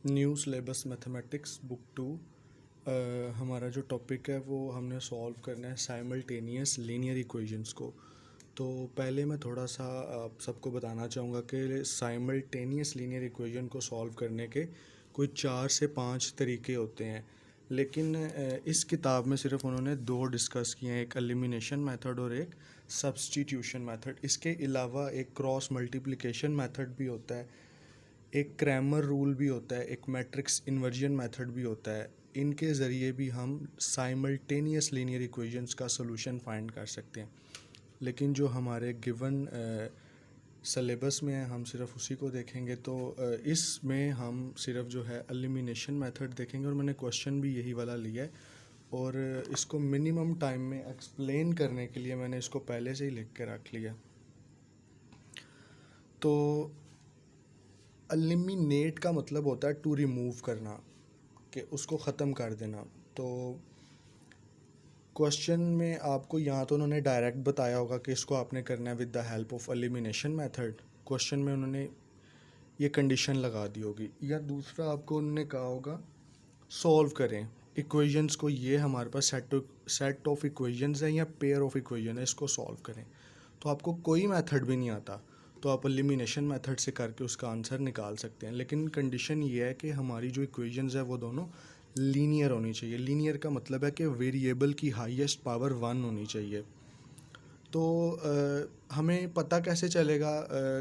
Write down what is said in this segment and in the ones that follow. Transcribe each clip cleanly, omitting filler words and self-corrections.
New syllabus mathematics book 2। हमारा जो topic है वो हमने सॉल्व करना है साइमल्टेनियस लीनियर इक्वेशंस को। तो पहले मैं थोड़ा सा आप सबको बताना चाहूँगा कि साइमल्टेनियस लीनियर इक्वेशन को सॉल्व करने के कोई 4 से 5 तरीके होते हैं, लेकिन इस किताब में सिर्फ उन्होंने 2 डिस्कस किए हैं, एक एलिमिनेशन मेथड और एक सब्स्टिट्यूशन मेथड। इसके अलावा एक क्रॉस मल्टीप्लिकेशन मेथड भी होता है, एक क्रैमर रूल भी होता है, एक मैट्रिक्स इन्वर्जन मेथड भी होता है। इनके ज़रिए भी हम साइमल्टेनियस लीनियर इक्वेशंस का सॉल्यूशन फाइंड कर सकते हैं, लेकिन जो हमारे गिवन सिलेबस में है हम सिर्फ उसी को देखेंगे। तो इसमें हम सिर्फ जो है एलिमिनेशन मेथड देखेंगे और मैंने क्वेश्चन भी यही वाला लिया है, और इसको मिनिमम टाइम में एक्सप्लेन करने के लिए मैंने इसको पहले से ही लिख के रख लिया। तो एलिमिनेट का मतलब होता है टू रिमूव करना, कि उसको ख़त्म कर देना। तो क्वेश्चन में आपको यहाँ तो उन्होंने डायरेक्ट बताया होगा कि इसको आपने करना है with the help of elimination method. Question में उन्होंने ये कंडीशन लगा दी होगी, या दूसरा आपको उन्होंने कहा होगा सॉल्व करें इक्वेशंस को, ये हमारे पास सेट ऑफ इक्वेशंस है या पेयर ऑफ इक्वेशन है, इसको सॉल्व करें। तो आपको कोई मेथड भी नहीं आता तो आप एलिमिनेशन मेथड से करके उसका आंसर निकाल सकते हैं, लेकिन कंडीशन ये है कि हमारी जो इक्वेशंस है वो दोनों लीनियर होनी चाहिए। लीनियर का मतलब है कि वेरिएबल की हाईएस्ट पावर 1 होनी चाहिए। तो हमें पता कैसे चलेगा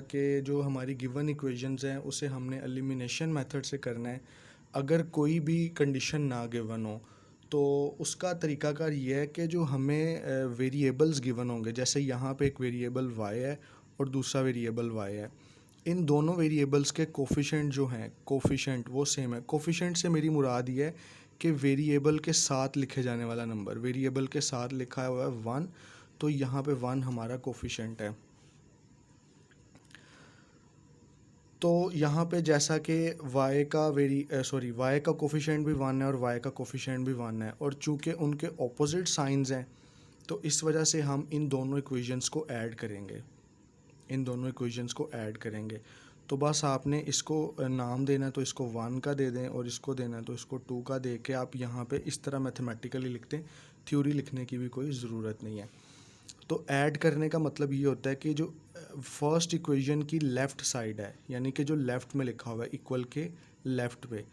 कि जो हमारी गिवन इक्वेशंस हैं उसे हमने एलिमिनेशन मेथड से करना है अगर कोई भी कंडीशन ना गिवन हो? तो उसका तरीकाकार ये है कि जो हमें वेरिएबल्स गिवन होंगे, जैसे यहाँ पे एक वेरिएबल y है और दूसरा वेरिएबल y है, इन दोनों वेरिएबल्स के कोफिशेंट जो हैं, कोफिशेंट वो सेम है। कोफिशेंट से मेरी मुराद ये है कि वेरिएबल के साथ लिखे जाने वाला नंबर, वेरिएबल के साथ लिखा हुआ है 1, तो यहाँ पे 1 हमारा कोफिशेंट है। तो यहाँ पे जैसा कि y का कोफिशेंट भी 1 है और y का कोफिशेंट भी 1 है, और चूँकि उनके ऑपोजिट साइंस हैं तो इस वजह से हम इन दोनों इक्वेशंस को ऐड करेंगे, इन दोनों इक्वेशंस को ऐड करेंगे। तो बस आपने इसको नाम देना तो इसको 1 का दे दें, और इसको देना तो इसको 2 का दे के आप यहाँ पे इस तरह मैथमेटिकली लिखते हैं, थ्योरी लिखने की भी कोई ज़रूरत नहीं है। तो ऐड करने का मतलब ये होता है कि जो फर्स्ट इक्वेशन की लेफ़्ट साइड है, यानी कि जो लेफ़्ट में लिखा हुआ है इक्वल के लेफ़्ट पे,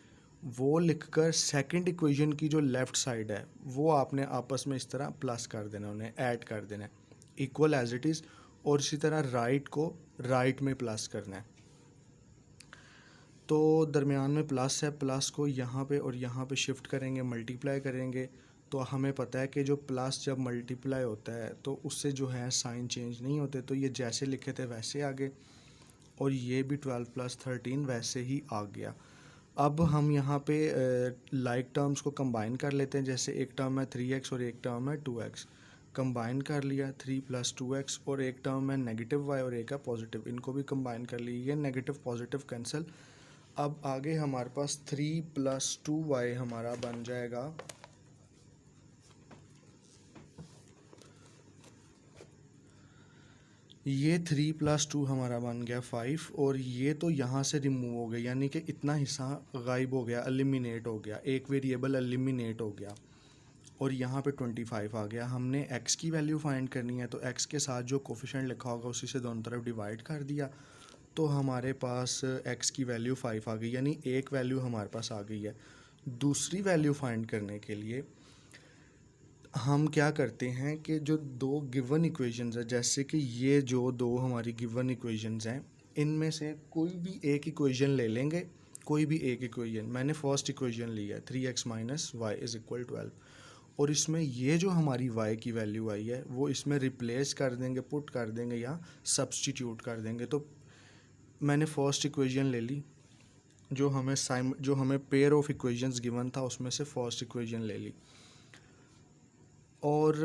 वो लिखकर सेकंड इक्वेशन की जो लेफ़्ट साइड है वो आपने आपस में इस तरह प्लस कर देना, उन्हें ऐड कर देना है इक्वल एज इट इज़, और इसी तरह राइट को राइट में प्लस करना है। तो दरमियान में प्लस है, प्लस को यहाँ पे और यहाँ पे शिफ्ट करेंगे, मल्टीप्लाई करेंगे। तो हमें पता है कि जो प्लस जब मल्टीप्लाई होता है तो उससे जो है साइन चेंज नहीं होते, तो ये जैसे लिखे थे वैसे आ गए, और ये भी 12 + 13 वैसे ही आ गया। अब हम यहाँ पे लाइक टर्म्स को कंबाइन कर लेते हैं, जैसे एक टर्म है 3x और एक टर्म है 2x। कंबाइन कर लिया 3 + 2x, और एक टर्म है नेगेटिव y और एक है पॉजिटिव, इनको भी कंबाइन कर लिया, ये नेगेटिव पॉजिटिव कैंसिल। अब आगे हमारे पास 3 + 2y हमारा बन जाएगा, ये 3 + 2 हमारा बन गया 5, और ये तो यहाँ से रिमूव हो गया, यानी कि इतना हिस्सा गायब हो गया, एलिमिनेट हो गया, एक वेरिएबल एलिमिनेट हो गया, और यहाँ पे 25 आ गया। हमने x की वैल्यू फाइंड करनी है, तो x के साथ जो कोफिशिएंट लिखा होगा उसी से दोनों तरफ डिवाइड कर दिया, तो हमारे पास x की वैल्यू 5 आ गई, यानी एक वैल्यू हमारे पास आ गई है। दूसरी वैल्यू फाइंड करने के लिए हम क्या करते हैं कि जो दो गिवन इक्वेशंस है, जैसे कि ये जो दो हमारी गिवन इक्वेशंस हैं, इनमें से कोई भी एक इक्वेशन ले लेंगे, कोई भी एक इक्वेशन। मैंने फर्स्ट इक्वेशन लिया है 3x - y = 12, और इसमें ये जो हमारी y की वैल्यू आई है वो इसमें रिप्लेस कर देंगे, पुट कर देंगे या सब्सटीट्यूट कर देंगे। तो मैंने फर्स्ट इक्वेशन ले ली, जो हमें पेयर ऑफ इक्वेशंस गिवन था उसमें से फर्स्ट इक्वेशन ले ली, और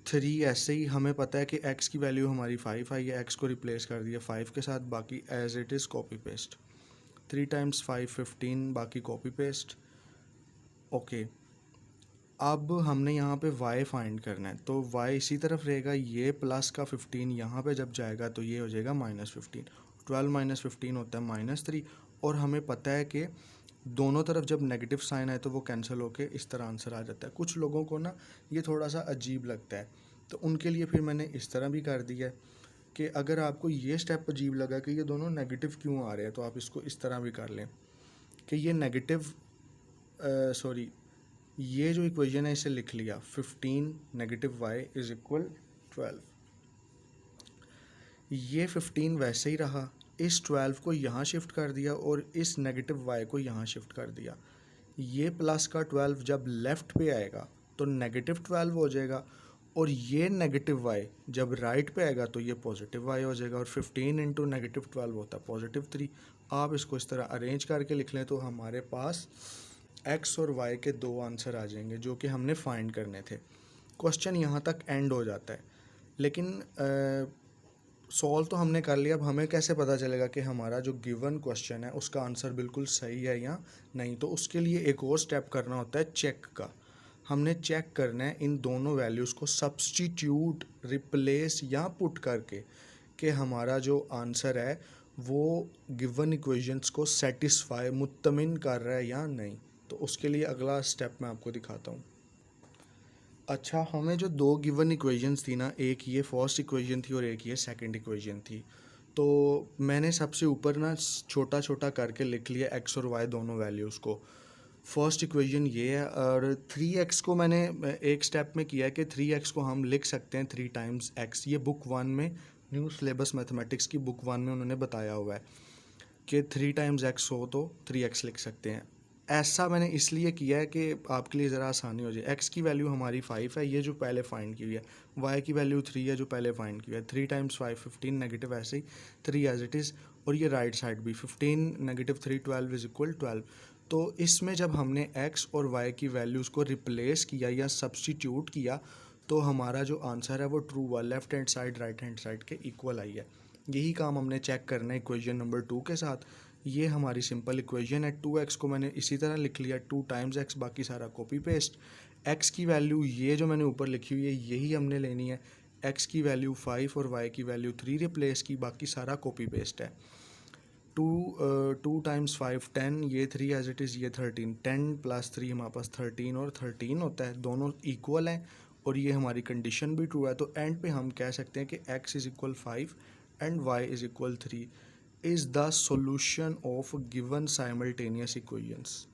3 ऐसे ही हमें पता है कि x की वैल्यू हमारी 5 आई है, x को रिप्लेस कर दिया 5 के साथ, बाकी as it is copy paste, 3 × 5 = 15, बाकी कॉपी पेस्ट। ओके, अब हमने यहाँ पे y फाइंड करना है, तो y इसी तरफ रहेगा, ये प्लस का 15 यहाँ पे जब जाएगा तो ये हो जाएगा -15, 12 - 15 होता है -3, और हमें पता है कि दोनों तरफ जब नेगेटिव साइन आए तो वो कैंसिल होके इस तरह आंसर आ जाता है। कुछ लोगों को ना ये थोड़ा सा अजीब लगता है, तो उनके लिए फिर मैंने इस तरह भी कर दिया है कि अगर आपको ये स्टेप अजीब लगा कि ये दोनों नेगेटिव क्यों आ रहे हैं, तो आप इसको इस तरह भी कर लें कि ये नेगेटिव सॉरी ये जो इक्वेशन है इसे लिख लिया 15 नेगेटिव वाई इज इक्वल 12। ये 15 वैसे ही रहा, इस 12 को यहाँ शिफ्ट कर दिया और इस नेगेटिव वाई को यहाँ शिफ्ट कर दिया। ये प्लस का 12 जब लेफ़्ट पे आएगा तो नेगेटिव 12 हो जाएगा, और ये नेगेटिव वाई जब राइट पे आएगा तो ये पॉजिटिव वाई हो जाएगा, और 15 इंटू नेगेटिव 12 होता है पॉजिटिव 3। आप इसको इस तरह अरेंज करके लिख लें तो हमारे पास एक्स और वाई के दो आंसर आ जाएंगे जो कि हमने फाइंड करने थे। क्वेश्चन यहाँ तक एंड हो जाता है, लेकिन सॉल्व तो हमने कर लिया। अब हमें कैसे पता चलेगा कि हमारा जो गिवन क्वेश्चन है उसका आंसर बिल्कुल सही है या नहीं? तो उसके लिए एक और स्टेप करना होता है चेक का। हमने चेक करना है इन दोनों वैल्यूज़ को सब्सटीट्यूट, रिप्लेस या पुट करके कि हमारा जो आंसर है वो गिवन इक्वेशंस को सेटिस्फाई, मुत्तमिन कर रहा है या नहीं। तो उसके लिए अगला स्टेप मैं आपको दिखाता हूँ। अच्छा, हमें जो दो गिवन इक्वेशंस थी ना, एक ये फर्स्ट इक्वेशन थी और एक ये सेकंड इक्वेशन थी, तो मैंने सबसे ऊपर ना छोटा छोटा करके लिख लिया एक्स और वाई दोनों वैल्यूज़ को। फर्स्ट इक्वेशन ये है, और 3x को मैंने एक स्टेप में किया है कि 3x को हम लिख सकते हैं 3 टाइम्स x। ये बुक 1 में, न्यू सिलेबस मैथमेटिक्स की बुक 1 में उन्होंने बताया हुआ है कि 3 टाइम्स x हो तो 3x लिख सकते हैं। ऐसा मैंने इसलिए किया है कि आपके लिए ज़रा आसानी हो जाए। x की वैल्यू हमारी 5 है, ये जो पहले फाइंड की हुई है, y की वैल्यू 3 है जो पहले फाइंड की हुई है। 3 टाइम्स 5 15, नेगेटिव ऐसे ही 3 एज इट इज़, और ये राइट साइड भी 15 नेगेटिव 3 12 इज इक्वल 12। तो इसमें जब हमने x और y की वैल्यूज़ को रिप्लेस किया या सब्सटीट्यूट किया तो हमारा जो आंसर है वो ट्रू हुआ, left hand side right hand side के इक्वल आई है। यही काम हमने चेक करना है इक्वेशन नंबर 2 के साथ। ये हमारी सिंपल इक्वेशन है। 2x को मैंने इसी तरह लिख लिया 2 टाइम्स x, बाकी सारा कॉपी पेस्ट। x की वैल्यू ये जो मैंने ऊपर लिखी हुई है यही हमने लेनी है। x की वैल्यू 5 और y की वैल्यू 3 रिप्लेस की, बाकी सारा कॉपी पेस्ट है। 2 टाइम्स 5 10, ये 3 एज इट इज़, ये 13, 10 प्लस 3 हमारे पास 13 और 13 होता है, दोनों इक्वल हैं और ये हमारी कंडीशन भी ट्रू है। तो एंड पे हम कह सकते हैं कि x is equal 5 and y is equal 3 is the solution of given simultaneous equations.